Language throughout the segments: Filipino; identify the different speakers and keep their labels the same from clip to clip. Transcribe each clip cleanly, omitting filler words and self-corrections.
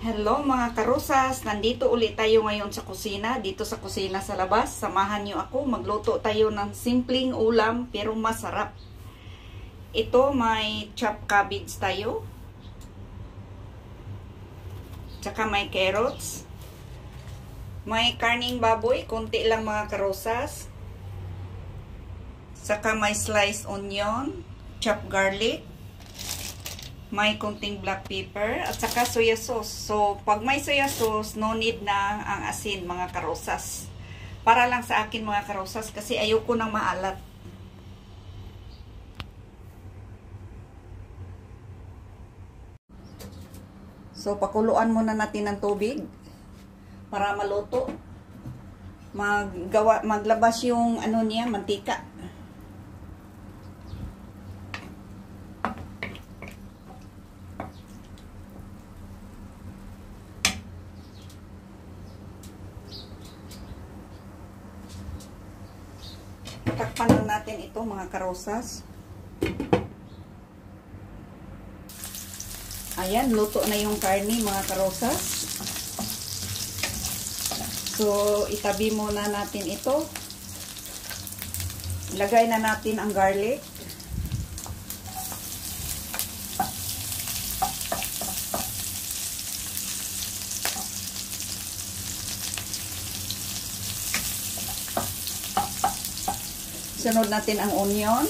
Speaker 1: Hello mga karusas, nandito ulit tayo ngayon sa kusina, dito sa kusina sa labas. Samahan niyo ako, magluto tayo ng simpleng ulam pero masarap. Ito may chopped cabbage tayo. Tsaka may carrots. May karning baboy, konti lang mga karusas. Tsaka may sliced onion, chopped garlic. May konting black pepper at saka soya sauce. So, pag may soya sauce, no need na ang asin mga karosas. Para lang sa akin mga karosas kasi ayoko nang maalat. So, pakuluan muna natin ng tubig para maluto. Maglabas yung ano niya, mantika. Takpan lang natin ito mga karosas. Ayan, luto na yung karne mga karosas. So, itabi muna natin ito. Ilagay na natin ang garlic. Sunod natin ang onion.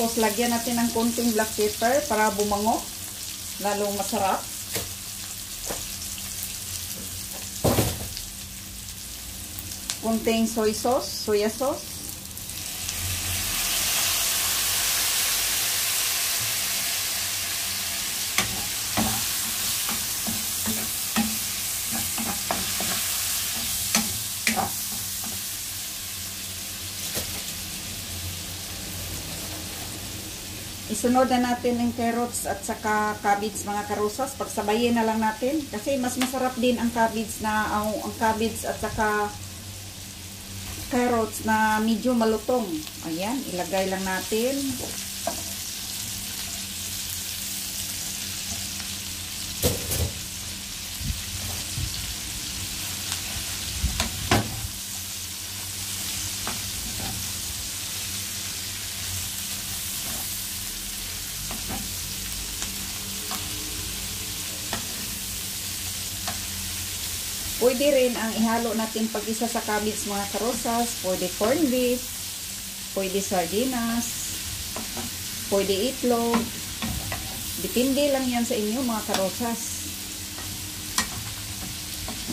Speaker 1: Tapos lagyan natin ng konting black pepper para bumango, lalong masarap. Konting soya sauce. Isunod na natin ang carrots at saka cabbage mga karosas. Pagsabayin na lang natin kasi mas masarap din ang cabbage at saka carrots na medyo malutong. Ayan, ilagay lang natin. Pwede rin ang ihalo natin pag-isa sa cabbage mga karosas. Pwede corned beef, pwede sardinas, pwede itlog. Depende lang yan sa inyo mga karosas.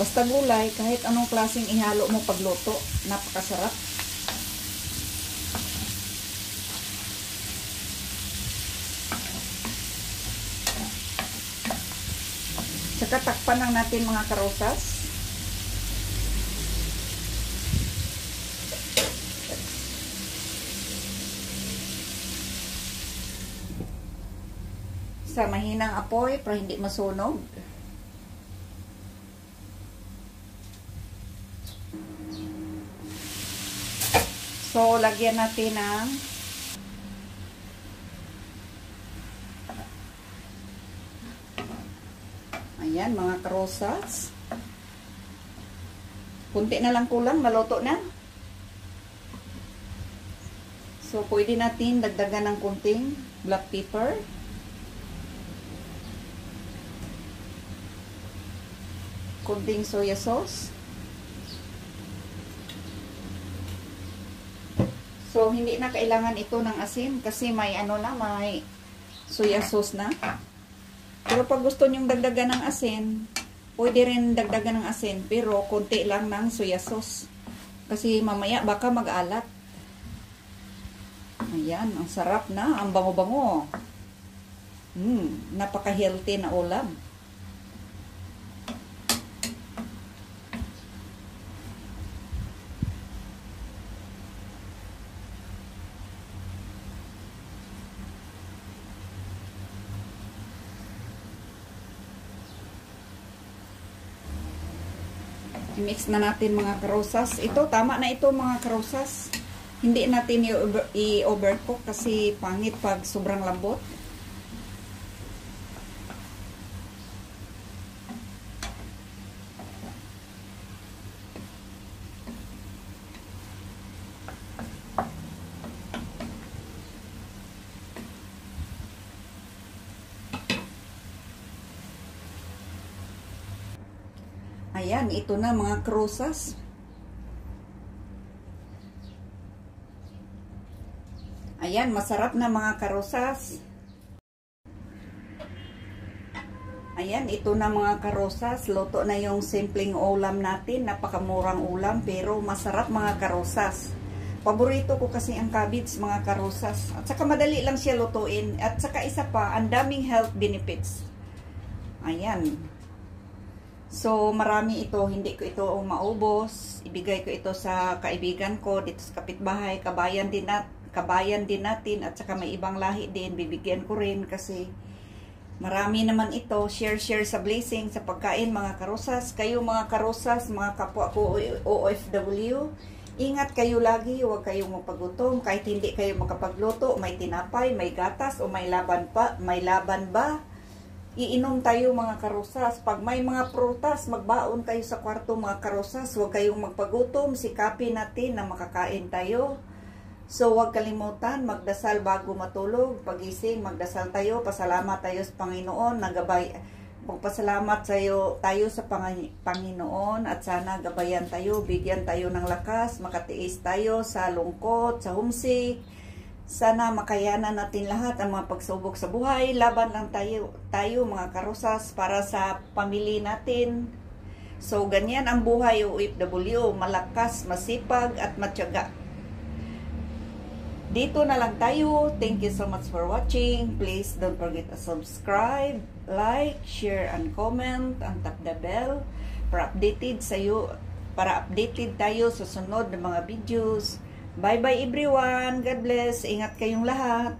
Speaker 1: Basta gulay, kahit anong klaseng ihalo mo pagluto, napakasarap. Saka takpan lang natin mga karosas. Sa mahinang apoy para hindi masunog. So, lagyan natin ng ayan, mga karosas. Kunti na lang kulang, maluto na. So, pwede natin dagdagan ng kunting black pepper. Kunting soya sauce. So, hindi na kailangan ito ng asin kasi may may soya sauce na. Pero pag gusto nyong dagdagan ng asin, pwede rin dagdagan ng asin pero konti lang ng soya sauce. Kasi mamaya baka mag-alat. Ayan, ang sarap na, ang bango-bango. Napaka-healthy na ulam. I-mix na natin mga karosas. Ito, tama na ito mga karosas. Hindi natin i-overcook kasi pangit pag sobrang lambot. Ayan, ito na mga karosas. Ayan, masarap na mga karosas. Ayan, ito na mga karosas. Luto na yung simpleng ulam natin. Napakamurang ulam pero masarap mga karosas. Paborito ko kasi ang cabbage mga karosas. At saka madali lang siya lutuin. At saka isa pa, ang daming health benefits. Ayan. So, marami ito. Hindi ko ito maubos. Ibigay ko ito sa kaibigan ko dito sa kapitbahay. Kabayan din natin. At saka may ibang lahi din. Bibigyan ko rin kasi marami naman ito. Share sa blessing, sa pagkain mga karosas. Kayo mga karosas, mga kapwa ko OFW, ingat kayo lagi. Huwag kayong mapagutom. Kahit hindi kayo makapagluto, may tinapay, may gatas, o may laban ba? Iinom tayo mga karosas. Pag may mga prutas, magbaon kayo sa kwarto mga karosas. Huwag kayong magpagutom. Sikapin natin na makakain tayo. So huwag kalimutan, magdasal bago matulog. Pagising, magdasal tayo. Pasalamat tayo sa Panginoon. Magpasalamat tayo sa Panginoon. At sana gabayan tayo, bigyan tayo ng lakas. Makatiis tayo sa lungkot, sa homesick. Sana makayanan natin lahat ang mga pagsubok sa buhay. Laban lang tayo mga karosas para sa pamilya natin. So, ganyan ang buhay OFW. Malakas, masipag, at matyaga. Dito na lang tayo. Thank you so much for watching. Please don't forget to subscribe, like, share, and comment, and tap the bell para updated tayo sa sunod na mga videos. Bye-bye everyone. God bless. Ingat kayong lahat.